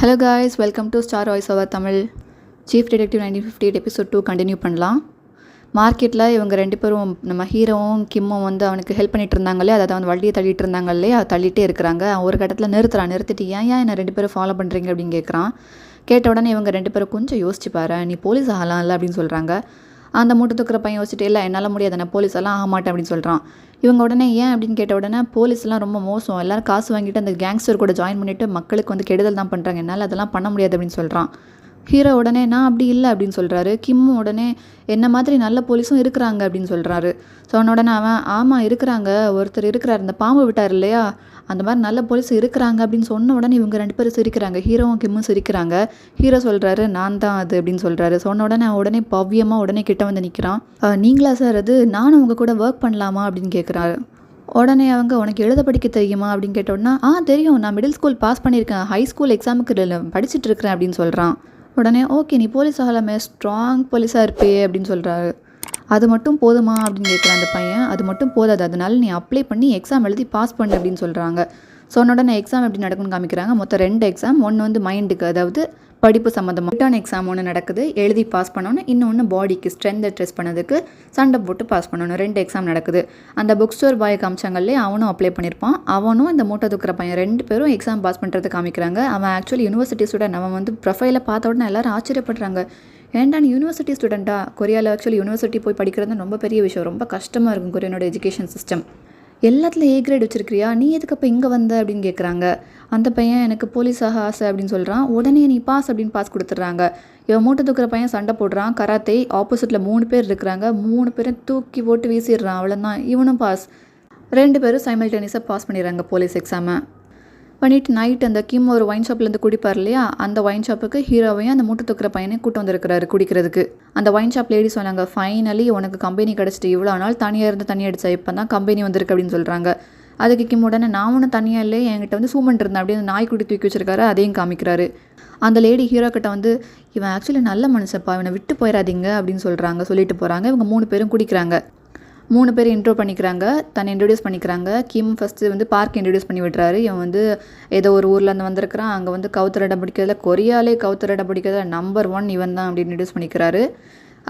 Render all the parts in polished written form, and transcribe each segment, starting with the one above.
Hello guys, welcome to star voice over Tamil. Chief detective 1958 episode 2 continue பண்ணலாம். மார்க்கெட்டில் இவங்க ரெண்டு பேரும் நம்ம ஹீரோவும் கிம்மும் வந்து அவனுக்கு ஹெல்ப் பண்ணிட்டு இருந்தாங்களே, அதாவது அவன் வண்டியை தள்ளிட்டு இருந்தாங்களே, அதை தள்ளிட்டே இருக்கிறாங்க. ஒரு கட்டத்தில் நிறுத்திட்டு ஏன் என்ன ரெண்டு பேரும் ஃபாலோ பண்ணுறீங்க அப்படின்னு கேட்குறான். கேட்ட உடனே இவங்க ரெண்டு பேரும் கொஞ்சம் யோசிச்சு பாரு, நீ போலீஸ் ஆகலாம்ல அப்படின்னு சொல்கிறாங்க. அந்த மூட்டை தூக்குற பையன் யோசிச்சுட்டு இல்லை என்னால் முடியாது, நான் போலீஸெல்லாம் ஆக மாட்டேன் அப்படின்னு சொல்கிறான். இவங்க உடனே ஏன் அப்படின்னு கேட்ட உடனே போலீஸ்லாம் ரொம்ப மோசம், எல்லோரும் காசு வாங்கிட்டு அந்த கேங்ஸ்டர் கூட ஜாயின் பண்ணிவிட்டு மக்களுக்கு வந்து கெடுதல் தான் பண்ணுறாங்க, என்னால் அதெல்லாம் பண்ண முடியாது அப்படின்னு சொல்கிறான். ஹீரோ உடனே நான் அப்படி இல்லை அப்படின்னு சொல்கிறாரு. கிம்மும் உடனே என்ன மாதிரி நல்ல போலீஸும் இருக்கிறாங்க அப்படின்னு சொல்கிறாரு. சொன்ன உடனே அவன் ஆமாம் இருக்கிறாங்க, ஒருத்தர் இருக்கிறார், இந்த பாம்பு விட்டார் இல்லையா, அந்த மாதிரி நல்ல போலீஸ் இருக்கிறாங்க அப்படின்னு சொன்ன உடனே இவங்க ரெண்டு பேரும் சிரிக்கிறாங்க. ஹீரோவும் கிம்மும் சிரிக்கிறாங்க. ஹீரோ சொல்கிறாரு நான் தான் அது அப்படின்னு சொல்கிறாரு. சொன்ன உடனே உடனே பவ்யமாக உடனே கிட்ட வந்து நிற்கிறான். நீங்களா சார் அது, நானும் உங்கள் கூட ஒர்க் பண்ணலாமா அப்படின்னு கேட்குறாரு. உடனே அவங்க உனக்கு எழுத படிக்க தெரியுமா அப்படின்னு கேட்ட உடனே தெரியும், நான் மிடில் ஸ்கூல் பாஸ் பண்ணியிருக்கேன், ஹை ஸ்கூல் எக்ஸாமுக்கு படிச்சுட்டு இருக்கிறேன் அப்படின்னு சொல்கிறான். உடனே ஓகே நீ போலீஸ் ஆகலாமே, ஸ்ட்ராங் போலீஸாக இருப்பே அப்படின்னு சொல்கிறாரு. அது மட்டும் போதுமா அப்படின்னு கேட்குறான் அந்த பையன். அது மட்டும் போதாது, அதனால நீ அப்ளை பண்ணி எக்ஸாம் எழுதி பாஸ் பண்ணு அப்படின்னு சொல்கிறாங்க. சொன்ன உடனே எக்ஸாம் எப்படி நடக்கும்னு காமிக்கிறாங்க. மொத்தம் 2 எக்ஸாம், ஒன்று வந்து மைண்டுக்கு அதாவது படிப்பு சம்மந்தமாக ரிட்டர்ன் எக்ஸாம் ஒன்று நடக்குது, எழுதி பாஸ் பண்ணணும். இன்னொன்று பாடிக்கு ஸ்ட்ரென்த்தை டெஸ்ட் பண்ணதுக்கு சண்டை போட்டு பாஸ் பண்ணணும். 2 எக்ஸாம் நடக்குது. அந்த புக் ஸ்டோர் பாய் காமிச்சாங்கல்லே, அவனும் அப்ளை பண்ணியிருப்பான். அவனும் இந்த மூட்டை தூக்குற பையன் 2 பேரும் எக்ஸாம் பாஸ் பண்ணுறது காமிக்கிறாங்க. அவன் ஆக்சுவலி யூனிவர்சிட்டி ஸ்டூடெண்ட். அவன் வந்து ப்ரொஃபைலை பார்த்த உடனே எல்லோரும் ஆச்சரியப்படுறாங்க. ஏன்டா நீ யூனிவர்சிட்டி ஸ்டூடெண்ட்டா? கொரியாவில் ஆக்சுவலி யூனிவர்சிட்டி போய் படிக்கிறது ரொம்ப பெரிய விஷயம், ரொம்ப கஷ்டமாக இருக்கும் கொரியானோட எஜுகேஷன் சிஸ்டம். எல்லாத்துலையும் A கிரேட் வச்சிருக்கிறியா, நீ எதுக்கு அப்போ இங்கே வந்த அப்படின்னு கேட்குறாங்க. அந்த பையன் எனக்கு போலீஸாக ஆசை அப்படின்னு சொல்கிறான். உடனே நீ பாஸ் அப்படின்னு பாஸ் கொடுத்துட்றாங்க. இவன் மூட்டை தூக்குற பையன் சண்டை போடுறான். கராத்தே ஆப்போசிட்டில் 3 பேர் இருக்கிறாங்க. 3 பேரும் தூக்கி போட்டு வீசிடுறான். அவ்வளோதான், இவனும் பாஸ். 2 பேரும் சைமல்டேனியஸாக பாஸ் பண்ணிடுறாங்க போலீஸ் எக்ஸாமை. பண்ணிவிட்டு நைட் அந்த கிம் ஒரு ஒயின் ஷாப்லேருந்து குடிப்பார் இல்லையா, அந்த ஒயின் ஷாப்புக்கு ஹீரோவையும் அந்த மூட்டை தூக்குற பையனையும் கூட்டம் வந்திருக்கிறாரு குடிக்கிறதுக்கு. அந்த ஒயின் ஷாப் லேடி சொன்னாங்க, ஃபைனலி உனக்கு கம்பெனி கிடச்சிட்டு, இவ்வளோ நாள் தனியாக இருந்து தண்ணி அடிச்சா, இப்போ தான் கம்பெனி வந்திருக்கு அப்படின்னு சொல்கிறாங்க. அதுக்கு கிம் உடனே நான் ஒன்றும் தனியாக இல்லை, என்கிட்ட வந்து சூமன் இருந்தேன் அப்படின்னு நாய்க்குடி தூக்கி வச்சிருக்காரு, அதையும் காமிக்கிறாரு. அந்த லேடி ஹீரோ கிட்ட வந்து இவன் ஆக்சுவலி நல்ல மனுஷப்பா, இவனை விட்டு போயிடாதீங்க அப்படின்னு சொல்லிட்டு போகிறாங்க. இவங்க 3 பேரும் குடிக்கிறாங்க. 3 பேர் இன்ட்ரோ பண்ணிக்கிறாங்க, தன்னை இன்ட்ரடியூஸ் பண்ணிக்கிறாங்க. கிம் ஃபஸ்ட்டு வந்து பார்க் இன்ட்ரடியூஸ் பண்ணி விடுறாரு. இவன் வந்து ஏதோ ஒரு ஊரில் இருந்து வந்திருக்கிறான், அங்கே வந்து கவுத்தரடை பிடிக்கிறதுல கொரியாலே கவுத்தரடை பிடிக்கிறதுல நம்பர் 1 இவன் தான் அப்படின்னு இன்ட்ரடியூஸ் பண்ணிக்கிறாரு.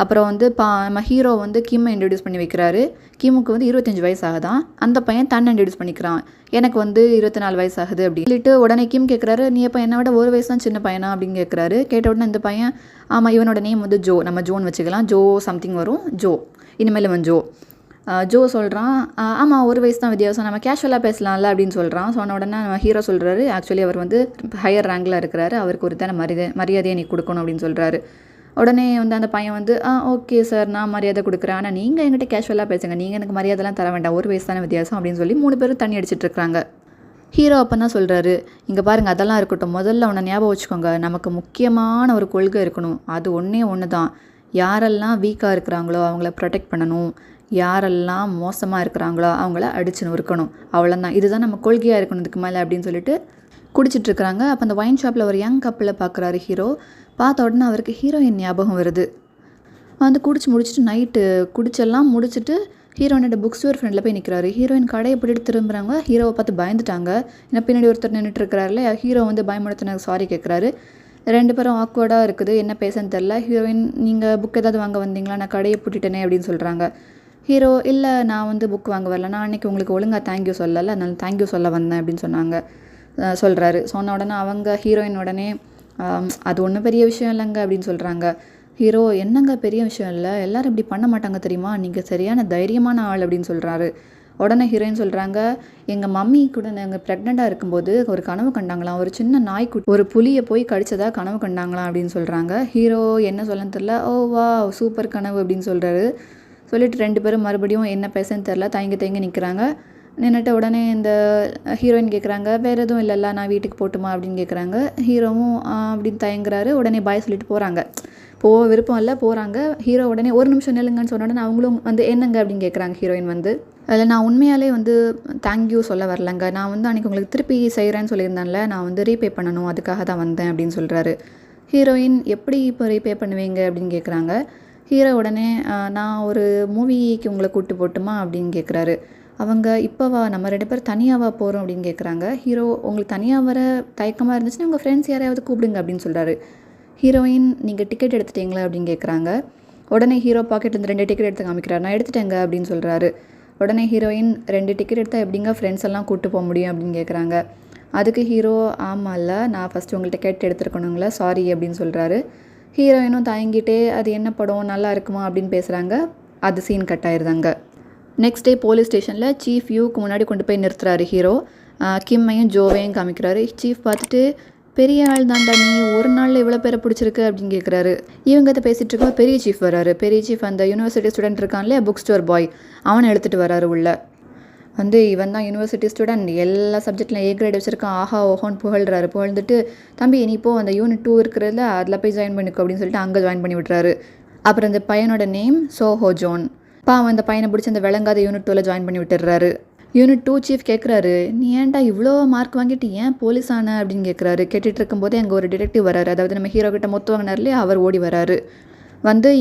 அப்புறம் வந்து நம்ம ஹீரோ வந்து கிம்மை இன்ட்ரடியூஸ் பண்ணி வைக்கிறாரு. கிம்முக்கு வந்து 25 வயசு ஆகுதான். அந்த பையன் தன்னை இன்ட்ரடியூஸ் பண்ணிக்கிறான், எனக்கு வந்து 24 வயசு ஆகுது அப்படின்னு சொல்லிட்டு. உடனே கிம் கேட்குறாரு, நீ எப்போ என்னை விட 1 வயசு தான் சின்ன பையனா அப்படின்னு கேட்குறாரு. கேட்ட உடனே இந்த பையன் ஆமாம், இவனோட நேம் வந்து ஜோ, நம்ம ஜோன் வச்சுக்கலாம், ஜோ சம்திங் வரும், ஜோ, இனிமேல் இவன் ஜோ. ஜோ சொல்கிறான், ஆமாம் 1 வயசு தான் வித்தியாசம், நம்ம கேஷுவலாக பேசலாம்ல அப்படின்னு சொல்கிறான். சொன்ன உடனே நம்ம ஹீரோ சொல்கிறாரு, ஆக்சுவலி அவர் வந்து ஹையர் ரேங்கில் இருக்கிறாரு, அவருக்கு ஒரு தான மரியாதையை நீ கொடுக்கணும் அப்படின்னு சொல்கிறாரு. உடனே வந்து அந்த பையன் வந்து ஓகே சார், நான் மரியாதை கொடுக்குறேன், ஆனால் நீங்கள் என்கிட்ட கேஷுவலாக பேசுங்க, நீங்கள் எனக்கு மரியாதைலாம் தர வேண்டாம், 1 வயசு தானே வித்தியாசம் அப்படின்னு சொல்லி 3 பேரும் தண்ணி அடிச்சிட்டு இருக்கிறாங்க. ஹீரோ அப்போ தான் சொல்கிறாரு, இங்கே பாருங்கள் அதெல்லாம் இருக்கட்டும், முதல்ல உன்னை ஞாபகம் வச்சுக்கோங்க, நமக்கு முக்கியமான ஒரு கொள்கை இருக்கணும், அது ஒன்று தான், யாரெல்லாம் வீக்காக இருக்கிறாங்களோ அவங்கள ப்ரொடெக்ட் பண்ணணும், யாரெல்லாம் மோசமாக இருக்கிறாங்களோ அவங்கள அடிச்சுன்னு இருக்கணும், அவ்வளோதான், இதுதான் நம்ம கொள்கையாக இருக்கணும் இதுக்கு மேலே அப்படின்னு சொல்லிட்டு குடிச்சிட்ருக்குறாங்க. அப்போ அந்த ஒயின் ஷாப்பில் ஒரு யங் கப்பில் பார்க்குறாரு ஹீரோ. பார்த்த உடனே அவருக்கு ஹீரோயின் ஞாபகம் வருது. வந்து முடிச்சுட்டு நைட்டு குடிச்செல்லாம் முடிச்சுட்டு ஹீரோயினோட புக் ஸ்டோர் ஃப்ரெண்டில் போய் நிற்கிறாரு. ஹீரோயின் கடையை போட்டுட்டு திரும்புகிறாங்க. ஹீரோவை பார்த்து பயந்துட்டாங்க. ஏன்னா பின்னாடி ஒருத்தர் நின்றுட்டு இருக்கிறாருல, ஹீரோ வந்து பயமுடுத்தின சாரி கேட்குறாரு. 2 பேரும் ஆக்வர்டாக இருக்குது, என்ன பேசன்னு தெரில. ஹீரோயின் நீங்கள் புக் ஏதாவது வாங்க வந்தீங்களா, நான் கடையை பூட்டிட்டேனே அப்படின்னு சொல்கிறாங்க. ஹீரோ இல்லை நான் வந்து புக் வாங்க வரல, நான் அன்றைக்கி உங்களுக்கு ஒழுங்காக தேங்க்யூ சொல்லலை, அதனால் தேங்க்யூ சொல்ல வந்தேன் அப்படின்னு சொல்கிறாரு. சொன்ன உடனே அவங்க ஹீரோயின் உடனே அது ஒன்றும் பெரிய விஷயம் இல்லைங்க அப்படின்னு சொல்கிறாங்க. ஹீரோ என்னங்க பெரிய விஷயம் இல்லை, எல்லோரும் இப்படி பண்ண மாட்டாங்க தெரியுமா, நீங்கள் சரியான தைரியமான ஆள் அப்படின்னு சொல்கிறாரு. உடனே ஹீரோயின் சொல்கிறாங்க, எங்கள் மம்மி கூட நாங்கள் ப்ரெக்னெண்ட்டாக இருக்கும்போது ஒரு கனவு கண்டாங்களாம், ஒரு சின்ன நாய்க்குட்டி ஒரு புலியை போய் கடிச்சதாக கனவு கண்டாங்களாம் அப்படின்னு சொல்கிறாங்க. ஹீரோ என்ன சொல்லன்னு தெரில, ஓ வா சூப்பர் கனவு அப்படின்னு சொல்கிறாரு. சொல்லிட்டு 2 பேரும் மறுபடியும் என்ன பேசன்னு தெரில, தயங்கி நிற்கிறாங்க. நின்றுட்டு உடனே இந்த ஹீரோயின் கேட்குறாங்க, வேறு எதுவும் இல்லைல்ல, நான் வீட்டுக்கு போட்டுமா அப்படின்னு கேட்குறாங்க. ஹீரோவும் அப்படின்னு தயங்குறாரு. உடனே பாய் சொல்லிட்டு போகிறாங்க. விருப்பம் இல்லை, போகிறாங்க. ஹீரோ உடனே 1 நிமிஷம் நில்லுங்கன்னு சொன்ன உடனே அவங்களும் வந்து என்னங்க அப்படின்னு கேட்குறாங்க. ஹீரோயின் வந்து அதில் நான் உண்மையாலே வந்து தேங்க்யூ சொல்ல வரலங்க, நான் வந்து அன்றைக்கி உங்களுக்கு திருப்பி செய்கிறேன்னு சொல்லியிருந்தேன்ல, நான் வந்து ரீபே பண்ணணும், அதுக்காக தான் வந்தேன் அப்படின்னு சொல்கிறாரு. ஹீரோயின் எப்படி இப்போ ரீபே பண்ணுவீங்க அப்படின்னு கேட்குறாங்க. ஹீரோ உடனே நான் ஒரு மூவிக்கு உங்களை கூப்பிட்டு போட்டுமா அப்படின்னு கேட்குறாரு. அவங்க இப்போவா நம்ம 2 பேரும் தனியாவா போகிறோம் அப்படின்னு கேட்குறாங்க. ஹீரோ உங்களுக்கு தனியாக வர தயக்கமாக இருந்துச்சுன்னா உங்கள் ஃப்ரெண்ட்ஸ் யாரையாவது கூப்பிடுங்க அப்படின்னு சொல்கிறாரு. ஹீரோயின் நீங்கள் டிக்கெட் எடுத்துட்டீங்களா அப்படின்னு கேட்குறாங்க. உடனே ஹீரோ பாக்கெட்லேருந்து 2 டிக்கெட் எடுத்து காமிக்கிறார். நான் எடுத்துட்டேங்க அப்படின்னு சொல்கிறாரு. உடனே ஹீரோயின் 2 டிக்கெட் எடுத்தால் எப்படிங்க ஃப்ரெண்ட்ஸ் எல்லாம் கூப்பிட்டு போக முடியும் அப்படின்னு கேட்குறாங்க. அதுக்கு ஹீரோ ஆமாம்ல நான் ஃபஸ்ட்டு உங்கள்கிட்ட கேட்டு எடுத்துருக்கணுங்களா சாரி அப்படின்னு சொல்கிறாரு. ஹீரோயினும் தயங்கிட்டே அது என்ன படம் நல்லா இருக்குமா அப்படின்னு பேசுகிறாங்க. அது சீன் கட் ஆயிருந்தாங்க. நெக்ஸ்ட் டே போலீஸ் ஸ்டேஷனில் சீஃப் யூக்கு முன்னாடி கொண்டு போய் நிறுத்துறாரு ஹீரோ. கிம்மையும் ஜோவையும் காமிக்கிறாரு. சீஃப் பார்த்துட்டு பெரிய ஆள் தான்டா நீ ஒரு நாளில் இவ்வளோ பேரை பிடிச்சிருக்கு அப்படின்னு கேட்குறாரு. இவங்க இதை பேசிகிட்டு இருக்கும்போது பெரிய சீஃப் வராரு. பெரிய சீஃப் அந்த யூனிவர்சிட்டி ஸ்டூடெண்ட் இருக்கான்லே புக் ஸ்டோர் பாய் அவனை எடுத்துகிட்டு வராரு உள்ள. இவன் தான் யூனிவர்சிட்டி ஸ்டூடெண்ட் எல்லா சப்ஜெக்ட்லையும் ஏ கிரேட் வச்சுருக்கான் ஆஹா ஓஹோன்னு புகழ்கிறாரு. புகழ்ந்துட்டு தம்பி நீ இப்போ அந்த யூனிட் 2 இருக்கிறதுல அதில் போய் ஜாயின் பண்ணிக்கோ அப்படின்னு சொல்லிட்டு அங்கே ஜாயின் பண்ணி விட்றாரு. அப்புறம் இந்த பையனோட நேம் சோஹோ ஜோன். அவன் அந்த பையனை பிடிச்சி அந்த விளங்காத யூனிட் 2ல் ஜாயின் பண்ணி விட்டுறாரு. யூனிட் 2 சீஃப் கேட்குறாரு நீ ஏன்டா இவ்வளோ மார்க் வாங்கிட்டு ஏன் போலீஸ் ஆன அப்படின்னு கேட்குறாரு. கேட்டுட்டு இருக்கும்போதே அங்கே ஒரு டிடெக்டிவ் வராரு. அதாவது நம்ம ஹீரோ கிட்ட மொத்தம் வாங்கினார்லேயே அவர் ஓடி வராரு.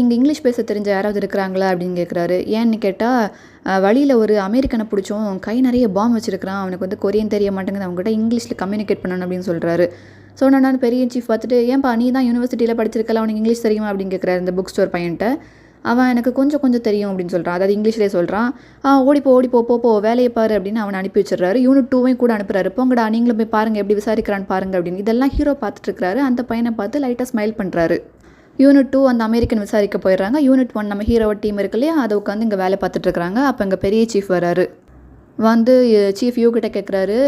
இங்கே இங்கிலீஷ் பேச தெரிஞ்ச யாராவது இருக்கிறாங்களா அப்படின்னு கேட்குறாரு. ஏன்னு கேட்டால் வழியில் ஒரு அமெரிக்கனை பிடிச்சோம் கை நிறைய பாம் வச்சுருக்கிறான் அவனுக்கு கொரியன் தெரிய மாட்டேங்குது அவங்ககிட்ட இங்கிலீஷில் கம்யூனிகேட் பண்ணணும் அப்படின்னு சொல்கிறாரு. ஸோ நான் பெரிய சீஃப் பார்த்துட்டு ஏன்பா நீ தான் யூனிவர்சிட்டியில் படிச்சிருக்கல அவனுக்கு இங்கிலீஷ் தெரியுமா அப்படின்னு கேட்குறாரு இந்த புக் ஸ்டோர் பையன்ட்ட. அவன் எனக்கு கொஞ்சம் தெரியும் அப்படின்னு சொல்கிறான். அதாவது இங்கிலீஷ்லேயே சொல்கிறான். ஓடிப்போ போ வேலையை பாரு அப்படின்னு அவனை அனுப்பி வச்சிடறாரு. யூனிட் 2வையும் கூட அனுப்புறாரு. போங்கடா நீங்களும் போய் பாருங்கள் எப்படி விசாரிக்கிறான்னு பாருங்கள் அப்படின்னு. இதெல்லாம் ஹீரோ பார்த்துட்டு இருக்காரு. அந்த பையனை பார்த்து லைட்டாக ஸ்மைல் பண்ணுறாரு. யூனிட் 2 அந்த அமெரிக்கன் விசாரிக்க போயிடுறாங்க. யூனிட் 1 நம்ம ஹீரோவ டீம் இருக்கு இல்லையா அதை உட்காந்து இங்கே வேலை பார்த்துட்டு இருக்காங்க. அப்போ இங்கே பெரிய சீஃப் வராரு. சீஃப் யூ கிட்ட கேட்குறாரு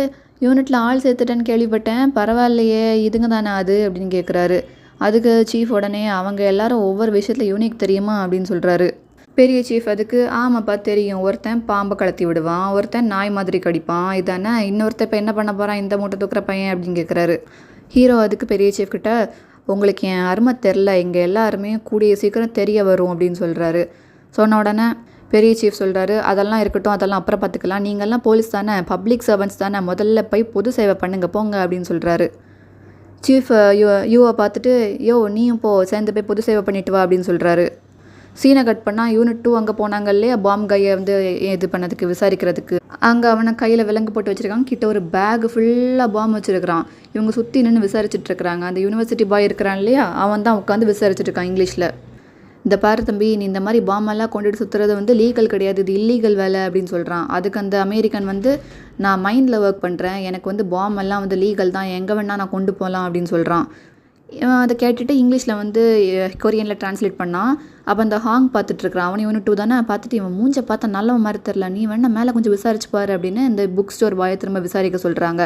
யூனிட்டில் ஆள் சேர்த்துட்டேன்னு கேள்விப்பட்டேன் பரவாயில்லையே இதுங்க தானே அது அப்படின்னு கேட்குறாரு. அதுக்கு சீஃப் உடனே அவங்க எல்லாரும் ஒவ்வொரு விஷயத்தில் யூனிக் தெரியுமா அப்படின்னு சொல்கிறாரு. பெரிய சீஃப் அதுக்கு ஆமாப்பா தெரியும் ஒருத்தன் பாம்பை கலத்தி விடுவான் ஒருத்தன் நாய் மாதிரி கடிப்பான் இதானே இன்னொருத்தன் இப்போ என்ன பண்ண போகிறான் இந்த மூட்டை தூக்குற பையன் அப்படின்னு கேட்குறாரு. ஹீரோ அதுக்கு பெரிய சீஃப் கிட்ட உங்களுக்கு என் அருமை தெரில இங்கே எல்லாருமே கூடிய சீக்கிரம் தெரிய வரும் அப்படின்னு சொல்கிறாரு. சொன்ன உடனே பெரிய சீஃப் சொல்கிறாரு அதெல்லாம் இருக்கட்டும் அதெல்லாம் அப்புறம் பார்த்துக்கலாம் நீங்கள்லாம் போலீஸ் தானே பப்ளிக் சர்வன்ட்ஸ் தானே முதல்ல போய் பொது சேவை பண்ணுங்க போங்க அப்படின்னு சொல்கிறாரு. சீஃப் யூவை பார்த்துட்டு நீயும் சேர்ந்து போய் பொது சேவை பண்ணிட்டு வா அப்படின்னு சொல்கிறாரு. சீனை கட் பண்ணால் யூனிட் 2 அங்கே போனாங்க இல்லையா பாம் கையை இது பண்ணதுக்கு விசாரிக்கிறதுக்கு. அங்கே அவனை கையில் விலங்கு போட்டு வச்சுருக்காங்க. கிட்ட ஒரு பேக் ஃபுல்லாக பாம் வச்சுருக்கிறான். இவங்க சுற்றி நின்று விசாரிச்சுட்டு இருக்கிறாங்க. அந்த யூனிவர்சிட்டி பாய் இருக்கிறான் இல்லையா அவன் தான் உட்காந்து விசாரிச்சுட்டு இருக்கான் இங்கிலீஷில். இந்த பாரு தம்பி நீ இந்த மாதிரி பாமெல்லாம் கொண்டுட்டு சுற்றுறது லீகல் கிடையாது இது இல்லீகல் வேலை அப்படின்னு சொல்கிறான். அதுக்கு அந்த அமெரிக்கன் நான் மைண்டில் ஒர்க் பண்ணுறேன் எனக்கு பாமெல்லாம் லீகல் தான் எங்கே வேணால் நான் கொண்டு போகலாம் அப்படின்னு சொல்கிறான். அதை கேட்டுட்டு இங்கிலீஷில் கொரியனில் ட்ரான்ஸ்லேட் பண்ணான். அப்போ அந்த ஹாங் பார்த்துட்ருக்குறான். அவன் யூனிட் 2 தானே பார்த்துட்டு இவன் மூஞ்சை பார்த்தா நல்லவன் மாதிரி தெரில நீ வேணா மேலே கொஞ்சம் விசாரிச்சு பாரு அப்படின்னு இந்த புக் ஸ்டோர் பாயை திரும்ப விசாரிக்க சொல்கிறாங்க.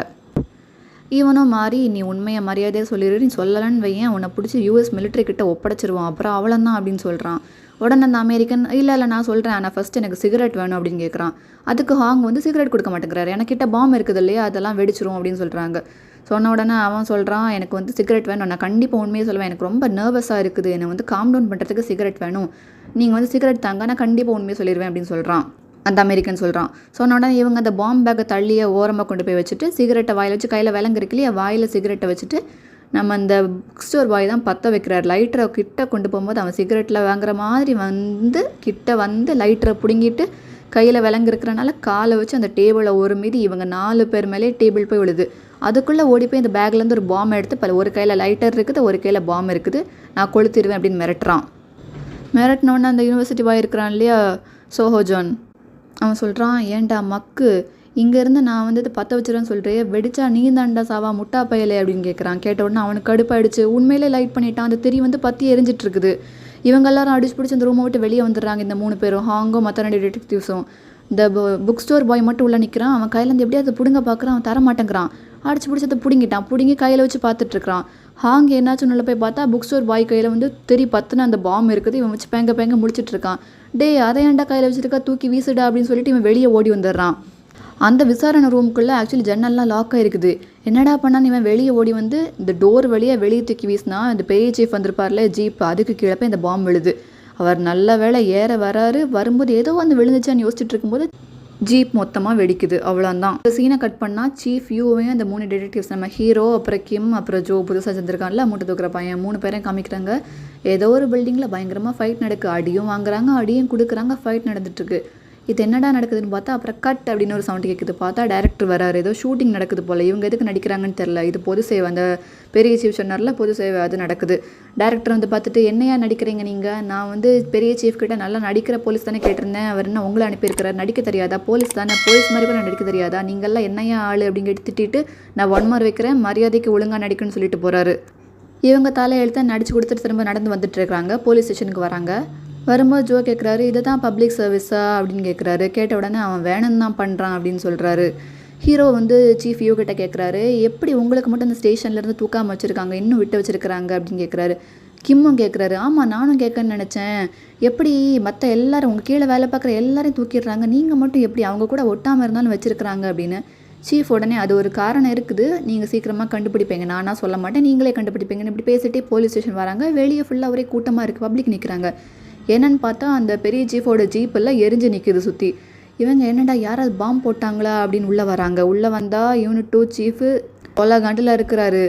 இவனும் மாறி நீ உண்மையை மரியாதையாக சொல்லிடு நீ சொல்லலன்னு வையன் உன்னை பிடிச்சி US மிலிட்ரி கிட்ட ஒப்படைச்சிருவான் அப்புறம் அவ்வளோதான் அப்படின்னு சொல்கிறான். உடனே அந்த அமெரிக்கன் இல்லை நான் சொல்கிறேன் ஆனால் ஃபஸ்ட்டு எனக்கு சிகரெட் வேணும் அப்படின்னு கேட்குறான். அதுக்கு ஹாங் சிகரெட் கொடுக்க மாட்டேங்கிறாரு. எனக்கிட்ட பாம் இருக்குது இல்லையா அதெல்லாம் வெடிச்சிரும் அப்படின்னு சொல்கிறாங்க. சொன்ன உடனே அவன் சொல்கிறான் எனக்கு சிகரெட் வேணும் நான் கண்டிப்பாக உண்மையை சொல்லுவேன் எனக்கு ரொம்ப நர்வஸாக இருக்குது என்னை காம் டவுன் பண்ணுறதுக்கு சிகரெட் வேணும் நீங்கள் சிகரெட் தாங்க நான் கண்டிப்பாக உண்மையை சொல்லிடுவேன் அப்படின்னு சொல்கிறான். அந்த அமெரிக்கன் சொல்கிறான். சொன்ன உடனே இவங்க அந்த பாம் பேக்கை தள்ளிய ஓரமாக கொண்டு போய் வச்சுட்டு சிகரெட்டை வாயில் வச்சு கையில் விலங்கு இருக்கு இல்லையா வாயில் சிகரெட்டை வச்சுட்டு நம்ம அந்த புக் ஸ்டோர் பாய் தான் பற்ற வைக்கிறார். லைட்டரை கிட்ட கொண்டு போகும்போது அவன் சிகரெட்டில் வாங்குற மாதிரி கிட்ட லைட்டரை பிடுங்கிட்டு கையில் விலங்கு இருக்கிறனால காலை வச்சு அந்த டேபிளை ஒரு மீதி இவங்க 4 பேர் மேலே டேபிள் போய் விழுது. அதுக்குள்ளே ஓடி போய் இந்த பேக்லேருந்து ஒரு பாம் எடுத்து ஒரு கையில் லைட்டர் இருக்குது ஒரு கையில் பாம் இருக்குது நான் கொளுத்திடுவேன் அப்படின்னு மிரட்டுறான். மிரட்டினோடனே அந்த யூனிவர்சிட்டி பாய் இருக்கிறான் இல்லையா சோஹோ ஜோன் அவன் சொல்கிறான் ஏன்டா மக்கு இங்கேருந்து நான் பற்ற வச்சுருவேன்னு சொல்கிறேன் வெடிச்சா நீ தாண்டா சாவா முட்டா பயலே அப்படின்னு கேட்குறான். கேட்ட உடனே அவனுக்கு கடுப்பாயிடுச்சு. உண்மையிலே லைட் பண்ணிட்டான். அந்த திரி பற்றி எரிஞ்சிட்டு இருக்குது. இவங்க எல்லாரும் அடிச்சு பிடிச்சி அந்த ரூமை விட்டு வெளியே வந்துடுறாங்க. இந்த 3 பேரும் ஹாங்கும் மற்ற 2 டிடெக்டிவ்ஸும். இந்த புக் ஸ்டோர் பாய் மட்டும் உள்ளே நிற்கிறான். அவன் கையிலேருந்து எப்படியாவது பிடுங்க பார்க்குறான். அவன் தர மாட்டேங்கிறான். அடிச்சு பிடிச்சதை பிடுங்கி கையில் வச்சு பார்த்துட்ருக்கான். ஹாங் என்னாச்சுன்னு உள்ள போய் பார்த்தா புக் ஸ்டோர் பாய் கையில் திரி பத்துன அந்த பாம் இருக்குது. இவன் வச்சு பேங்க முடிச்சிட்டு இருக்கான். அதை ஏன்டா கையில் வச்சுருக்கா தூக்கி வீசுடா அப்படின்னு சொல்லிட்டு இவன் வெளியே ஓடி வந்துடுறான். அந்த விசாரணை ரூமுக்குள்ளே ஆக்சுவலி ஜன்னல்லாம் லாக் ஆகிருக்குது. என்னடா பண்ணான்னு இவன் வெளியே ஓடி இந்த டோர் வழியாக வெளியே தூக்கி வீசினா இந்த பெரிய சீஃப் வந்திருப்பார்ல ஜீப் அதுக்கு கீழே போய் இந்த பாம் விழுது. அவர் நல்ல வேளை ஏற வராரு. வரும்போது ஏதோ விழுந்துச்சான்னு யோசிச்சுட்டு இருக்கும்போது ஜீப் மொத்தமாக வெடிக்குது. அவ்வளோதான். இந்த சீனை கட் பண்ணால் சீஃப் யூவையும் அந்த 3 டிடெக்டிவ்ஸ் நம்ம ஹீரோ அப்புறம் கிம் அப்புறம் ஜோ புதுசாக செஞ்சுருக்கான்ல மூட்டை தூக்குற பையன் 3 பேரையும் காமிக்கிறாங்க. ஏதோ ஒரு பில்டிங்கில் பயங்கரமாக ஃபைட் நடக்கு. அடியும் வாங்குறாங்க அடியும் கொடுக்குறாங்க. ஃபைட் நடந்துட்டுருக்கு. இது என்னடா நடக்குதுன்னு பார்த்தா அப்புறம் கட் அப்படின்னு ஒரு சவுண்ட் கேட்குது. பார்த்தா டேரக்டர் வராரு. ஏதோ ஷூட்டிங் நடக்குது போல். இவங்க எதுக்கு நடிக்கிறாங்கன்னு தெரில. இது பொது சேவை, அந்த பெரிய சீஃப் சொன்னார்ல பொது சேவை, அது நடக்குது. டேரக்டர் வந்து பார்த்துட்டு என்னையா நடிக்கிறீங்க நீங்கள்? நான் வந்து பெரிய சீஃப் கிட்ட நல்லா நடிக்கிற போலீஸ் தானே கேட்டிருந்தேன். அவர் என்ன உங்களை அனுப்பியிருக்கிறார்? நடிக்க தெரியாதா? போலீஸ் தானே, போலீஸ் மாதிரி கூட நடிக்க தெரியாதா? நீங்கள்லாம் என்னையா ஆள் அப்படின்னு கேட்டு திட்டிட்டு நான் 1 மார்க் வைக்கிறேன், மரியாதைக்கு ஒழுங்காக நடிக்கணும்னு சொல்லிட்டு போகிறாரு. இவங்க தலையெழுத்த நடிச்சு கொடுத்துட்டு திரும்ப நடந்து வந்துட்டு இருக்காங்க. போலீஸ் ஸ்டேஷனுக்கு வராங்க. வரும்போது ஜோ கேட்குறாரு, இதை தான் பப்ளிக் சர்வீஸா அப்படின்னு கேட்குறாரு. கேட்ட உடனே அவன் வேணும்னு தான் பண்ணுறான் அப்படின்னு சொல்கிறாரு. ஹீரோ வந்து சீஃப் யூ கிட்ட கேட்குறாரு, எப்படி உங்களுக்கு மட்டும் அந்த ஸ்டேஷன்லேருந்து தூக்காமல் வச்சுருக்காங்க, இன்னும் விட்டு வச்சுருக்கிறாங்க அப்படின்னு கேட்குறாரு. கிம்மும் கேட்குறாரு, ஆமாம் நானும் கேட்கன்னு நினச்சேன், எப்படி மற்ற எல்லாரும் உங்கள் கீழே வேலை பார்க்குற எல்லாரையும் தூக்கிடுறாங்க, நீங்கள் மட்டும் எப்படி அவங்க கூட ஒட்டாமல் இருந்தாலும் வச்சுருக்கிறாங்க அப்படின்னு. சீஃப் உடனே அது ஒரு காரணம் இருக்குது, நீங்கள் சீக்கிரமாக கண்டுபிடிப்பீங்க, நானாக சொல்ல மாட்டேன், நீங்களே கண்டுபிடிப்பீங்கன்னு இப்படி பேசிகிட்டே போலீஸ் ஸ்டேஷன் வராங்க. வெளியே ஃபுல்லாக ஒரே கூட்டமாக இருக்குது, பப்ளிக் நிற்கிறாங்க. என்னன்னு பார்த்தா அந்த பெரிய சீஃபோட ஜீப்பெல்லாம் எரிஞ்சு நிற்குது சுற்றி. இவங்க என்னடா யாராவது பாம்பு போட்டாங்களா அப்படின்னு உள்ளே வராங்க. உள்ளே வந்தால் யூனிட் 2 சீஃபு கொலகாண்டில் இருக்கிறாரு.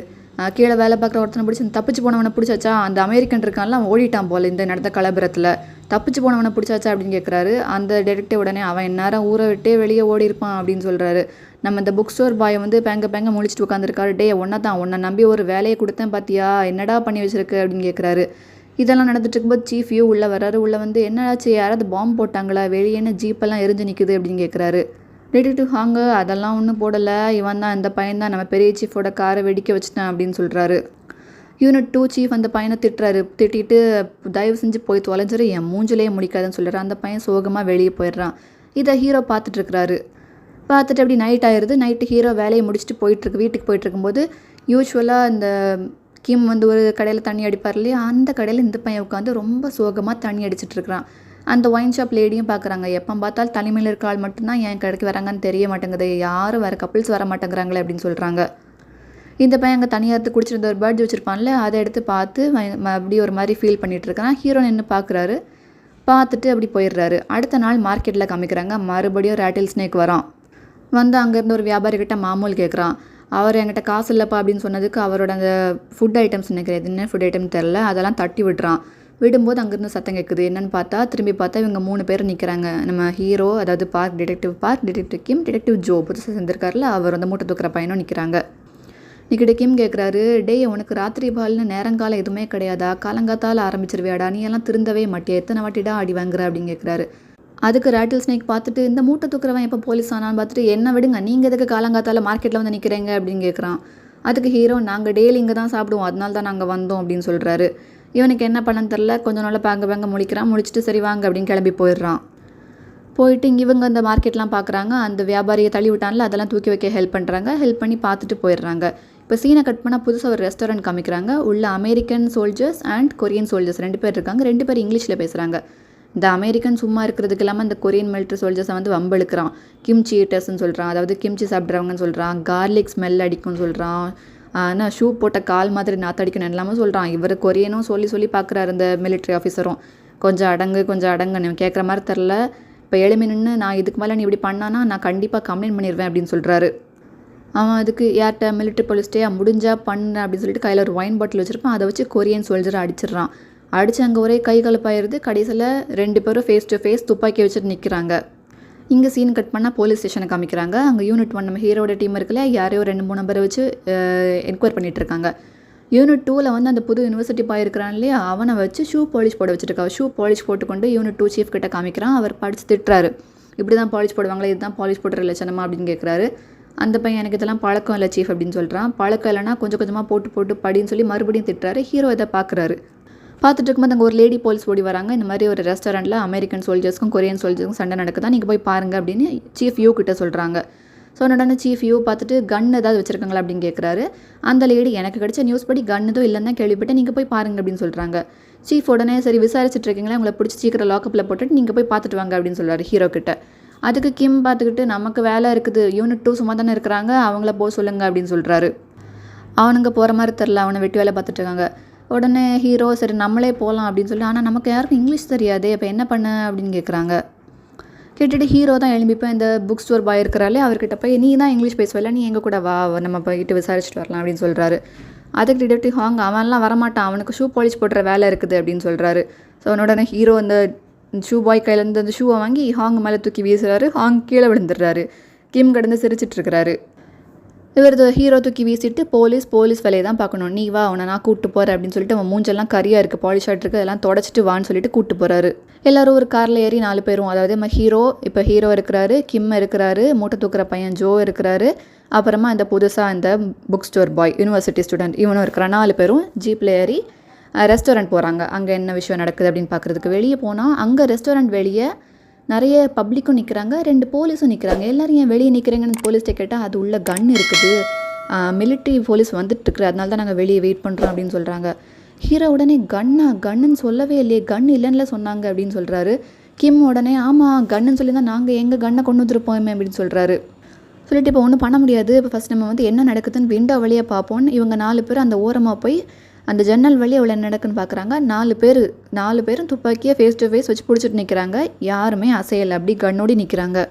கீழே வேலை பார்க்குற ஒருத்தனை பிடிச்சி தப்பிச்சு போனவனை பிடிச்சாச்சா, அந்த அமெரிக்கன் இருக்கான்லாம் அவன் ஓடிட்டான் போல் இந்த நடந்த கலபரத்தில், தப்பிச்சு போனவனை பிடிச்சாச்சா அப்படின்னு கேட்குறாரு. அந்த டேரக்டர் உடனே அவன் இந்நேரம் ஊரை விட்டே வெளியே ஓடி இருப்பான் அப்படின்னு சொல்கிறாரு. நம்ம இந்த புக் ஸ்டோர் பாய் வந்து பேங்க முழிச்சிட்டு உட்காந்துருக்காரு. டே உன்னை நம்பி ஒரு வேலையை கொடுத்தேன் பார்த்தியா, என்னடா பண்ணி வச்சிருக்கு அப்படின்னு கேட்குறாரு. இதெல்லாம் நடந்துட்டு இருக்கும்போது சீஃப் யூ உள்ளே வர்றாரு. உள்ளே வந்து என்னாச்சு, யாராவது பாம்பு போட்டாங்களா, வெளியே என்ன ஜீப்பெல்லாம் எரிஞ்சு நிற்குது அப்படின்னு கேட்குறாரு. டிடெக்டிவ் ஹாங்க அதெல்லாம் ஒன்றும் போடலை, இவன் தான் இந்த பையன் தான் நம்ம பெரிய சீஃபோட காரை வெடிக்க வச்சுட்டேன் அப்படின்னு சொல்கிறாரு. யூனிட் 2 சீஃப் அந்த பையனை திட்டிட்டு தயவு செஞ்சு போய் தொலைஞ்சிரு, என் மூஞ்சிலேயே முடிக்காதுன்னு சொல்கிறாரு. அந்த பையன் சோகமாக வெளியே போயிடுறான். இதை ஹீரோ பார்த்துட்ருக்கிறாரு. பார்த்துட்டு அப்படி நைட் ஆயிடுது. நைட்டு ஹீரோ வேலையை முடிச்சுட்டு வீட்டுக்கு போயிட்டுருக்கும்போது யூஸ்வலாக இந்த கிம் வந்து ஒரு கடையில் தண்ணி அடிப்பார் இல்லையா, அந்த கடையில் இந்த பையன் உட்காந்து ரொம்ப சோகமாக தண்ணி அடிச்சிட்ருக்கிறான். அந்த ஒயின் ஷாப் லேடியும் பார்க்குறாங்க. எப்போ பார்த்தாலும் தலைமையில் இருக்க ஆள் மட்டும்தான் என் கடைக்கு வராங்கன்னு தெரிய மாட்டேங்குது, யாரும் வேறு கப்பிள்ஸ் வர மாட்டேங்கிறாங்களே அப்படின்னு சொல்கிறாங்க. இந்த பையன் அங்கே தனியாக எடுத்து குடிச்சிருந்த ஒரு பேர்ட்ஸ் வச்சுருப்பான்ல, அதை எடுத்து பார்த்து அப்படி ஒரு மாதிரி ஃபீல் பண்ணிகிட்ருக்கான். ஹீரோ நின்று பார்க்குறாரு. பார்த்துட்டு அப்படி போயிடுறாரு. அடுத்த நாள் மார்க்கெட்டில் காமிக்கிறாங்க. மறுபடியும் ரேட்டில் ஸ்னேக் வரான். வந்து அங்கேருந்து ஒரு வியாபாரிகிட்ட மாமூல் கேட்குறான். அவர் என்கிட்ட காசு இல்லைப்பா அப்படின்னு சொன்னதுக்கு அவரோட அந்த ஃபுட் ஐட்டம்ஸ் நினைக்கிறேன், என்ன ஃபுட் ஐட்டம் தெரில, அதெல்லாம் தட்டி விடுறான். விடும்போது அங்கேருந்து சத்தம் கேட்குது. என்னென்னு பார்த்தா திரும்பி பார்த்தா இவங்க 3 பேர் நிற்கிறாங்க. நம்ம ஹீரோ, அதாவது டிடெக்டிவ் கிம், டிடெக்டிவ் ஜோ புதுசாக செஞ்சுருக்காருல, அவர் வந்து மூட்டை தூக்குற பையனும் நிற்கிறாங்க. நிக்கிட்ட கிம் கேட்குறாரு, டே உனக்கு ராத்திரி பால்னு நேரங்காலம் எதுவுமே கிடையாதா, காலங்காத்தால் ஆரம்பிச்சிருவியாடா, நீ எல்லாம் திருந்தவே மாட்டியா, எத்தனை வாட்டிடா அடி வாங்குற அப்படின்னு கேட்குறாரு. அதுக்கு ரேட்டில் ஸ்னேக் பார்த்துட்டு இந்த மூட்டை தூக்குறவன் எப்போ போலீஸ் ஆனான்னு பார்த்துட்டு என்ன விடுங்க, நீங்கள் எதுக்கு காலங்காத்தால் மார்க்கெட்டில் வந்து நிற்கிறீங்க அப்படின்னு கேட்குறான். அதுக்கு ஹீரோ, நாங்கள் டெய்லி இங்கே தான் சாப்பிடுவோம், அதனால தான் நாங்கள் வந்தோம் அப்படின்னு சொல்கிறாரு. இவனுக்கு என்ன பண்ணன்னு தெரில, கொஞ்சம் நாள் பேங்க முழிக்கிறான். முழிச்சிட்டு சரி வாங்க அப்படின்னு கிளம்பி போயிடுறான். போயிட்டு இவங்க அந்த மார்க்கெட்லாம் பார்க்குறாங்க. அந்த வியாபாரியை தள்ளி விட்டான்ல, அதெல்லாம் தூக்கி வைக்க ஹெல்ப் பண்ணுறாங்க. ஹெல்ப் பண்ணி பார்த்துட்டு போயிடுறாங்க. இப்போ சீனை கட் பண்ணால் புதுசாக ஒரு ரெஸ்டாரண்ட் காமிக்கிறாங்க. உள்ள American soldiers and Korean soldiers 2 பேர் இருக்காங்க. 2 பேர் இங்கிலீஷில் பேசுகிறாங்க. இந்த அமெரிக்கன் சும்மா இருக்கிறதுக்கு இல்லாமல் இந்த கொரியன் மிலிட்ரி சோல்ஜர்ஸை வந்து வம்பெழுக்கிறான். கிம்ச்சி ஈட்டர்ஸ்ன்னு சொல்கிறான், அதாவது கிம்ச்சி சாப்பிட்றவங்கன்னு சொல்கிறான். கார்லிக் ஸ்மெல் அடிக்கும்னு சொல்கிறான். ஆனால் ஷூ போட்ட கால் மாதிரி நாத்தடிக்கணும் எல்லாமே சொல்கிறான். இவர் கொரியனும் சொல்லி பார்க்குறாரு இந்த மிலிட்ரி ஆஃபீஸரும். கொஞ்சம் அடங்குன்னு கேட்குற மாதிரி தெரில. இப்போ எழுமி நின்று நான் இதுக்கு மேலே நீ இப்படி பண்ணானா நான் கண்டிப்பாக கம்ப்ளைண்ட் பண்ணிடுவேன் அப்படின்னு சொல்கிறாரு. அவன் அதுக்கு யார்கிட்ட மிலிட்ரி போலீஸ்டே முடிஞ்சா பண்ண அப்படின்னு சொல்லிட்டு கையில் ஒரு ஒயின் பாட்டில் வச்சுருப்பான். அதை வச்சு கொரியன் சோல்ஜரை அடிச்சிடுறான். அடித்து அங்கே ஒரே கை கலப்பாயிருது. கடைசியில் 2 பேரும் ஃபேஸ் டு ஃபேஸ் துப்பாக்கி வச்சுட்டு நிற்கிறாங்க. இங்கே சீன் கட் பண்ணால் போலீஸ் ஸ்டேஷனை காமிக்கிறாங்க. அங்கே யூனிட் 1 நம்ம ஹீரோட டீம் இருக்குல்ல, யாரையோ 2-3 நம்பரை வச்சு என்கொயர் பண்ணிகிட்ருக்காங்க. யூனிட் 2ல் வந்து அந்த புது யூனிவர்சிட்டி பாய் இருக்கிறான் இல்லையா, அவனை வச்சு ஷூ பாலிஷ் போட வச்சுருக்கா. ஷூ பாலிஷ் போட்டுக்கொண்டு யூனிட் 2 சீஃப் கிட்ட காமிக்கிறான். அவர் படித்து திட்டுறாரு. இப்படி தான் பாலிஷ் போடுவாங்களே, இதுதான் பாலிஷ் போடுற லட்சணமா அப்படின்னு கேட்குறாரு. அந்த பையன் எனக்கு இதெல்லாம் பழக்கம் இல்லை சீஃப் அப்படின்னு சொல்கிறான். பழக்கம் இல்லைனா கொஞ்சம் கொஞ்சமாக போட்டு படின்னு சொல்லி மறுபடியும் திட்டுறாரு. ஹீரோ இதை பார்க்குறாரு. பார்த்துட்டு இருக்கும்போது அங்கே ஒரு லேடி போலீஸ் ஓடி வராங்க. இந்த மாதிரி ஒரு ரெஸ்டாரண்ட்டில் அமெரிக்கன் சோல்ஜர்ஸ்க்கும் கொரியன் சோல்ஜர்ஸ்க்கும் சண்டை நடக்குதா, நீங்கள் போய் பாருங்கள் அப்படின்னு சீஃப் யூ கிட்ட சொல்கிறாங்க. சொன்ன சீஃப் யூ பார்த்துட்டு கன் ஏதாவது வச்சுருக்காங்களா அப்படின்னு கேட்குறாரு. அந்த லேடி, எனக்கு கிடைச்ச நியூஸ் படி கன் எதுவும் இல்லைன்னு தான் கேள்விப்பட்டேன், நீங்கள் போய் பாருங்கள் அப்படின்னு சொல்கிறாங்க. சீஃப் உடனே சரி விசாரிச்சுட்டு இருக்கீங்களா, உங்களை பிடிச்சி சீக்கிரம் லாக்கப்பில் போட்டுட்டு நீங்கள் போய் பார்த்துட்டு வாங்க அப்படின்னு சொல்கிறாரு ஹீரோ கிட்ட. அதுக்கு கிம் பார்த்துக்கிட்டு நமக்கு வேலை இருக்குது, யூனிட் 2 சும்மா தானே இருக்கிறாங்க, அவங்கள போக சொல்லுங்கள் அப்படின்னு சொல்கிறாரு. அவனுங்க போகிற மாதிரி தெரில, அவனை வெட்டி வேலை பார்த்துட்டு இருக்காங்க. உடனே ஹீரோ சரி நம்மளே போகலாம் அப்படின்னு சொல்லி, ஆனால் நமக்கு யாருக்கும் இங்கிலீஷ் தெரியாதே, இப்போ என்ன பண்ண அப்படின்னு கேட்குறாங்க. கேட்டுட்டு ஹீரோ தான் எழும்பிப்போம் இந்த புக் ஸ்டோர் பாய் இருக்கிறாலே, அவர்கிட்ட போய் நீ தான் இங்கிலீஷ் பேசுவல, நீ எங்கள் கூட வா, நம்ம போயிட்டு விசாரிச்சுட்டு வரலாம் அப்படின்னு சொல்கிறாரு. அதுக்கு டிடெக்டிவ் ஹாங் அவன்லாம் வரமாட்டான், அவனுக்கு ஷூ பாலிஷ் போடுற வேலை இருக்குது அப்படின்னு சொல்கிறாரு. ஸோ உடனே ஹீரோ இந்த ஷூ பாய் கையிலேருந்து அந்த ஷூவை வாங்கி ஹாங் மேலே தூக்கி வீசுறாரு. ஹாங் கீழே விழுந்துடுறாரு. கிம் கடந்து சிரிச்சிட்டு இருக்கிறாரு. இவர் ஹீரோ தூக்கி வீசிட்டு போலீஸ் வேலையை தான் பார்க்கணும், நீ வா உன்னை நான் கூப்பிட்டு போகிறேன் அப்படின்னு சொல்லிட்டு அவன் மூஞ்செல்லாம் கரியாக இருக்குது, பாலிஷாட் இருக்குது, அதெல்லாம் தொடச்சிட்டு வான்னு சொல்லிட்டு கூப்பிட்டு போகிறாரு. எல்லோரும் ஒரு காரில் ஏறி 4 பேரும், அதாவது நம்ம ஹீரோ இருக்கிறாரு, கிம் இருக்கிறாரு, மூட்டை தூக்குற பையன் ஜோ இருக்கிறாரு, அப்புறமா இந்த புதுசாக இந்த புக் ஸ்டோர் பாய் யூனிவர்சிட்டி ஸ்டூடெண்ட் இவனும் இருக்கிற 4 பேரும் ஜீப்பில் ஏறி ரெஸ்டாரண்ட் போகிறாங்க. அங்கே என்ன விஷயம் நடக்குது அப்படின்னு பார்க்குறதுக்கு. வெளியே போனால் அங்கே ரெஸ்டாரண்ட் வெளியே நிறைய பப்ளிக்கும் நிற்கிறாங்க, 2 போலீஸும் நிற்கிறாங்க. எல்லோரும் ஏன் வெளியே நிற்கிறீங்கன்னு போலீஸ்கிட்ட கேட்டால் அது உள்ள கன் இருக்குது, மிலிட்ரி போலீஸ் வந்துட்டுருக்குற, அதனால தான் நாங்கள் வெளியே வெயிட் பண்ணுறோம் அப்படின்னு சொல்கிறாங்க. ஹீரோ உடனே கன்னுன்னு சொல்லவே இல்லையே, கன் இல்லைன்னு சொன்னாங்க அப்படின்னு சொல்கிறாரு. கிம் உடனே ஆமாம் கன்னுன்னு சொல்லி தான் நாங்கள் எங்கள் கன்னை கொண்டு வந்துருப்போமே அப்படின்னு சொல்கிறாரு. சொல்லிட்டு இப்போ ஒன்றும் பண்ண முடியாது, இப்போ ஃபஸ்ட் நம்ம என்ன நடக்குதுன்னு விண்டோ வழியே பார்ப்போன்னு இவங்க 4 பேர் அந்த ஓரமாக போய் அந்த ஜன்னல் வழியே அவ்வளோ என்ன நடக்குன்னு பார்க்குறாங்க. 4 பேரும் துப்பாக்கியை ஃபேஸ் டு ஃபேஸ் வச்சு பிடிச்சிட்டு நிற்கிறாங்க. யாருமே அசையலை, அப்படி கண்ணோடி நிற்கிறாங்க.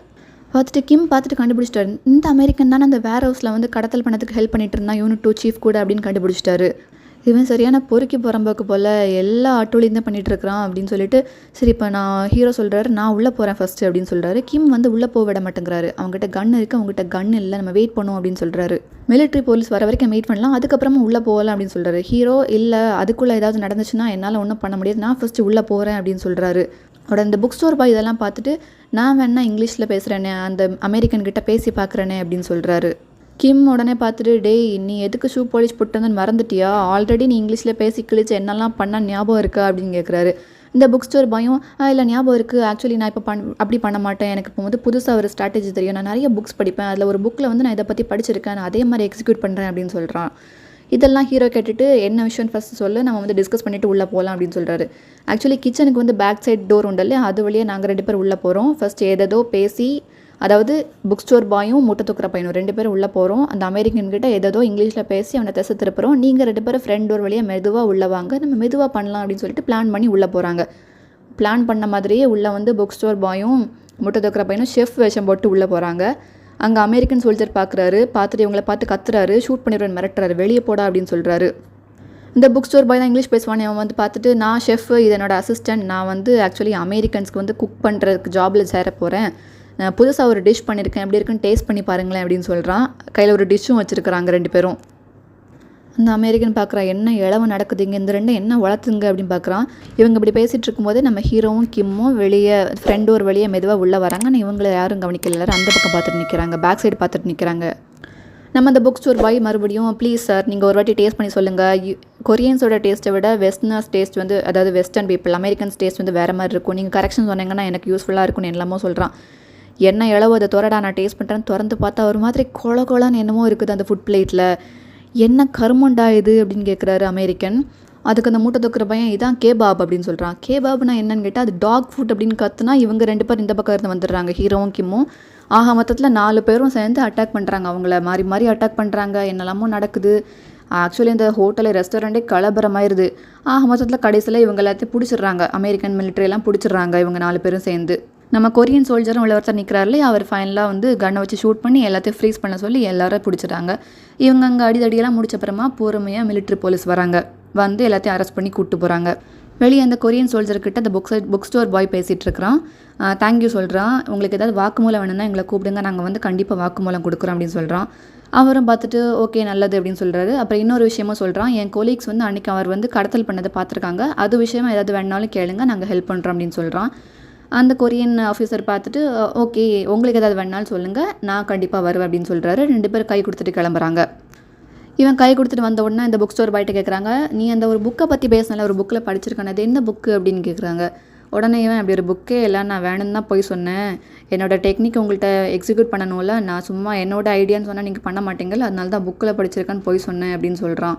கிம் பார்த்துட்டு கண்டுபிடிச்சிட்டாரு, இந்த அமெரிக்கன் தானே அந்த வேர் ஹவுஸில் கடத்தல் பண்ணதுக்கு ஹெல்ப் பண்ணிட்டு இருந்தான் யூனிட் 2 சீஃப் கூட அப்படின்னு கண்டுபிடிச்சிட்டாரு. இவன் சரியான பொறுக்கி புறம்போக்கு போல் எல்லா ஆட்டோலையும் தான் பண்ணிகிட்ருக்கிறான் அப்படின்னு சொல்லிட்டு, சரி இப்போ ஹீரோ சொல்கிறாரு நான் உள்ளே போகிறேன் ஃபஸ்ட்டு அப்படின்னு சொல்கிறாரு. கிம் உள்ளே போக விட மாட்டேங்கிறாரு. அவங்ககிட்ட கன் இருக்குது, அவங்ககிட்ட கன் இல்லை, நம்ம வெயிட் பண்ணுவோம் அப்படின்னு சொல்கிறாரு. மிலிட்ரி போலீஸ் வர வரைக்கும் வெயிட் பண்ணலாம், அதுக்கப்புறமா உள்ளே போகலாம் அப்படின்னு சொல்கிறாரு. ஹீரோ இல்லை அதுக்குள்ளே ஏதாவது நடந்துச்சுன்னா என்னால் ஒன்றும் பண்ண முடியாது, நான் ஃபஸ்ட்டு உள்ளே போகிறேன் அப்படின்னு சொல்கிறாரு. அவட இந்த புக் ஸ்டோர் பாய் இதெல்லாம் பார்த்துட்டு நான் வேணா இங்கிலீஷில் பேசுகிறேனே, அந்த அமெரிக்கன்கிட்ட பேசி பார்க்குறேனே அப்படின்னு சொல்கிறாரு. கிம் உடனே பார்த்துட்டு, டேய் நீ எதுக்கு ஷூ பாலிஷ் போட்டுருந்தேன்னு மறந்துட்டியா, ஆல்ரெடி நீ இங்கிலீஷில் பேசி கிழிச்சு என்னெல்லாம் பண்ணால் ஞாபகம் இருக்கா அப்படின்னு கேட்குறாரு. இந்த புக் ஸ்டோர் பாயும் இல்லை ஞாபகம் இருக்குது, ஆக்சுவலி நான் இப்போ அப்படி பண்ண மாட்டேன், எனக்கு இப்போ புதுசாக ஒரு ஸ்ட்ராட்டஜி தெரியும், நான் நிறைய புக்ஸ் படிப்பேன், அதில் ஒரு புக்கில் நான் இதை பற்றி படிச்சிருக்கேன், நான் அதே மாதிரி எக்ஸிக்யூட் பண்ணுறேன் அப்படின்னு சொல்கிறான். இதெல்லாம் ஹீரோ கேட்டுட்டு என்ன விஷயம் ஃபஸ்ட்டு சொல்லு, நம்ம டிஸ்கஸ் பண்ணிவிட்டு உள்ளே போகலாம் அப்படின்னு சொல்கிறாரு. ஆக்சுவலி கிச்சனுக்கு பேக் சைட் டோர் உண்டல்ல, அது வழியே நாங்கள் 2 பேர் உள்ளே போகிறோம். ஃபஸ்ட்டு ஏதோ பேசி, அதாவது புக் ஸ்டோர் பாயும் மூட்டை தூக்குற பையனும் 2 பேரும் உள்ளே போகிறோம். அந்த அமெரிக்கன்கிட்ட ஏதோ இங்கிலீஷில் பேசி அவனை திசை திருப்புறோம். நீங்கள் 2 பேரும் ஃப்ரெண்ட் டோர் வழியாக மெதுவாக உள்ளே வாங்க, நம்ம மெதுவாக பண்ணலாம் அப்படின்னு சொல்லிட்டு பிளான் பண்ணி உள்ளே போகிறாங்க. பிளான் பண்ண மாதிரியே உள்ளே புக் ஸ்டோர் பாயும் மூட்டை தூக்குற பையனும் ஷெஃப் வேஷம் போட்டு உள்ளே போகிறாங்க. அங்கே அமெரிக்கன் சோல்ஜர் பார்த்துட்டு இவங்களை பார்த்து கத்துறாரு, ஷூட் பண்ணிடுவேன் மிரட்டுறாரு, வெளியே போடா அப்படின்னு சொல்கிறாரு. இந்த புக் ஸ்டோர் பாய் தான் இங்கிலீஷ் பேசுவானே, அவன் பார்த்துட்டு நான் ஷெஃப், இது என்னோட அசிஸ்டன்ட், நான் ஆக்சுவலி அமெரிக்கன்ஸ்க்கு குக் பண்ணுறதுக்கு ஜாபில் சேர போகிறேன், நான் புதுசாக ஒரு டிஷ் பண்ணியிருக்கேன், எப்படி இருக்குன்னு டேஸ்ட் பண்ணி பாருங்களேன் அப்படின்னு சொல்கிறான். கையில் ஒரு டிஷ்ஷும் வச்சுருக்குறாங்க 2 பேரும். அந்த அமெரிக்கன் பார்க்குறான், என்ன இளவு நடக்குதுங்க, இந்த 2 என்ன வளர்த்துங்க அப்படின்னு பார்க்குறான். இவங்க இப்படி பேசிகிட்டு இருக்கும்போது நம்ம ஹீரோவும் கிம்மும் வெளியே ஃப்ரெண்ட் டோர் வெளியே மெதுவாக உள்ளே வராங்க. ஆனால் இவங்களை யாரும் கவனிக்கல, எல்லாரும் அந்த பக்கம் பார்த்துட்டு நிற்கிறாங்க, பேக் சைடு பார்த்துட்டு நிற்கிறாங்க. நம்ம அந்த புக் ஸ்டோர் பாய் மறுபடியும், ப்ளீஸ் சார் நீங்கள் ஒரு வாட்டி டேஸ்ட் பண்ணி சொல்லுங்கள், கொரியன்ஸோட டேஸ்ட்டை விட வெஸ்டர்னர்ஸ் டேஸ்ட் அதாவது வெஸ்டர்ன் பீப்புள் அமெரிக்கன்ஸ் டேஸ்ட் வேறு மாதிரி இருக்கும், நீங்கள் கரெக்ஷன் சொன்னீங்கன்னா எனக்கு யூஸ்ஃபுல்லாக இருக்கும்னு எல்லாமோ சொல்கிறான். என்ன இளவு அதை துறடா நான் டேஸ்ட் பண்ணுறேன்னு திறந்து பார்த்தா ஒரு மாதிரி கொலன்னு என்னமோ இருக்குது அந்த ஃபுட் பிளேட்டில், என்ன கருமண்டா இது அப்படின்னு கேட்குறாரு அமெரிக்கன். அதுக்கு அந்த மூட்டை தூக்குற பையன் இதான் கேபாப் அப்படின்னு சொல்கிறான். கேபாப்னா என்னன்னு கேட்டால் அது டாக் ஃபுட் அப்படின்னு கற்றுனா இவங்க 2 பேர் இந்த பக்கம் இருந்து வந்துடுறாங்க, ஹீரோவும் கிம்மும். மொத்தத்தில் 4 பேரும் சேர்ந்து அட்டாக் பண்ணுறாங்க, அவங்கள மாறி அட்டாக் பண்ணுறாங்க, என்னெல்லாமோ நடக்குது. ஆக்சுவலி இந்த ஹோட்டலு ரெஸ்டாரண்ட்டே கலபரமாயிருது. மொத்தத்தில் கடைசியில் இவங்க எல்லாத்தையும் பிடிச்சிடுறாங்க, அமெரிக்கன் மிலிட்ரியெல்லாம் பிடிச்சிடுறாங்க இவங்க 4 பேரும் சேர்ந்து. நம்ம கொரியன் சோல்ஜரும் உள்ள ஒருத்தர் நிற்கிறாரு, அவர் ஃபைனலாக கன்னை வச்சு ஷூட் பண்ணி எல்லாத்தையும் ஃப்ரீஸ் பண்ண சொல்லி எல்லாரும் பிடிச்சிட்டாங்க. இவங்க அங்கே அடிதடியெல்லாம் முடிச்சப்புறமா பொறுமையாக மிலிட்ரி போலீஸ் வராங்க, எல்லாத்தையும் அரெஸ்ட் பண்ணி கூப்பிட்டு போகிறாங்க. வெளியே அந்த கொரியன் சோல்ஜர்கிட்ட அந்த புக் ஸ்டோர் பாய் பேசிகிட்டு இருக்கிறான். தேங்க்யூ சொல்கிறான், உங்களுக்கு ஏதாவது வாக்குமூலம் வேணும்னா எங்களை கூப்பிடுங்க, நாங்கள் கண்டிப்பாக வாக்குமூலம் கொடுக்குறோம் அப்படின்னு சொல்கிறான். அவரும் பார்த்துட்டு ஓகே நல்லது அப்படின்னு சொல்கிறாரு. அப்புறம் இன்னொரு விஷயமும் சொல்கிறான், என் கொலீக்ஸ் அன்றைக்கி அவர் கடத்தல் பண்ணதை பார்த்துருக்காங்க, அது விஷயமா ஏதாவது வேணாலும் கேளுங்க, நாங்கள் ஹெல்ப் பண்ணுறோம் அப்படின்னு சொல்கிறான். அந்த கொரியன் ஆஃபீஸர் பார்த்துட்டு ஓகே உங்களுக்கு ஏதாவது வேணாலும் சொல்லுங்கள், நான் கண்டிப்பாக வருவேன் அப்படின்னு சொல்கிறாரு. 2 பேரும் கை கொடுத்துட்டு கிளம்புறாங்க. இவன் கை கொடுத்துட்டு வந்த உடனே இந்த புக் ஸ்டோர் பாய்கிட்ட கேட்குறாங்க, நீ அந்த ஒரு புக்கை பற்றி பேசினால, ஒரு புக்கில் படிச்சிருக்கானே, அது என்ன புக்கு அப்படின்னு கேட்குறாங்க. உடனே இவன் அப்படி ஒரு புக்கே இல்லை, நான் வேணும்னு தான் போய் சொன்னேன், என்னோடய டெக்னிக் உங்கள்கிட்ட எக்ஸிக்யூட் பண்ணணும்ல, நான் சும்மா என்னோட ஐடியான்னு சொன்னால் நீங்கள் பண்ண மாட்டீங்கல்ல, அதனால தான் புக்கில் படிச்சிருக்கான்னு போய் சொன்னேன் அப்படின்னு சொல்கிறான்.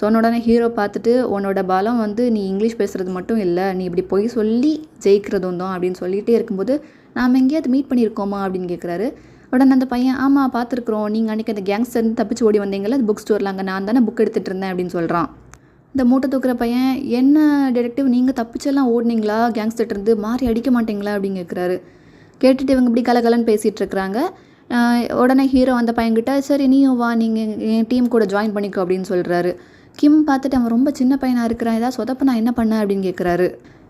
சொன்ன உடனே ஹீரோ பார்த்துட்டு உன்னோட பலம் நீ இங்கிலீஷ் பேசுகிறது மட்டும் இல்லை, நீ இப்படி போய் சொல்லி ஜெயிக்கிறதும் தான் அப்படின்னு சொல்லிகிட்டே இருக்கும்போது நாம் எங்கேயாவது மீட் பண்ணியிருக்கோமா அப்படின்னு கேட்குறாரு. உடனே அந்த பையன் ஆமாம் பார்த்துருக்குறோம், நீங்கள் அன்றைக்கி அந்த கேங்ஸ்டர்னு தப்பிச்சு ஓடி வந்தீங்களா அது புக் ஸ்டோரில், அங்கே நான் தானே புக் எடுத்துகிட்டு இருந்தேன் அப்படின்னு சொல்கிறான். இந்த மூட்டை தூக்குற பையன், என்ன டிடெக்டிவ் நீங்கள் தப்பிச்செல்லாம் ஓடினீங்களா கேங்ஸ்டர் இருந்து, மாறி அடிக்க மாட்டிங்களா அப்படின்னு கேட்குறாரு. கேட்டுட்டு இவங்க இப்படி கலகலன்னு பேசிகிட்டு இருக்கிறாங்க. உடனே ஹீரோ அந்த பையன்கிட்ட சரி நீயும் வா, நீங்கள் என் டீம் கூட ஜாயின் பண்ணிக்கோ அப்படின்னு சொல்கிறாரு. கிம் பார்த்துட்டு அவன் ரொம்ப சின்ன பையனாக இருக்கிறான், ஏதாவது சொதப்ப நான் என்ன பண்ணேன் அப்படின்னு கேட்குறாரு.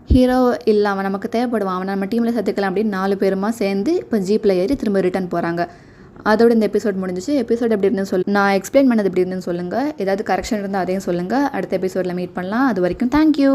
ஹீரோ இல்லை, அவன் நமக்கு தேவைப்படுவான், அவனை நம்ம டீமில் சேர்த்துக்கலாம் அப்படின்னு 4 பேருமா சேர்ந்து இப்போ ஜீப்பில் ஏறி திரும்ப ரிட்டர்ன் போகிறாங்க. அதோட இந்த எபிசோட் முடிஞ்சிச்சு. எபிசோட் எப்படி இருந்துன்னு நான் எக்ஸ்பிளைன் பண்ணது எப்படி இருந்துன்னு சொல்லுங்கள். ஏதாவது கரெக்ஷன் இருந்தால் அதையும் சொல்லுங்கள். அடுத்த எபிசோடில் மீட் பண்ணலாம். அது வரைக்கும் தேங்க்யூ.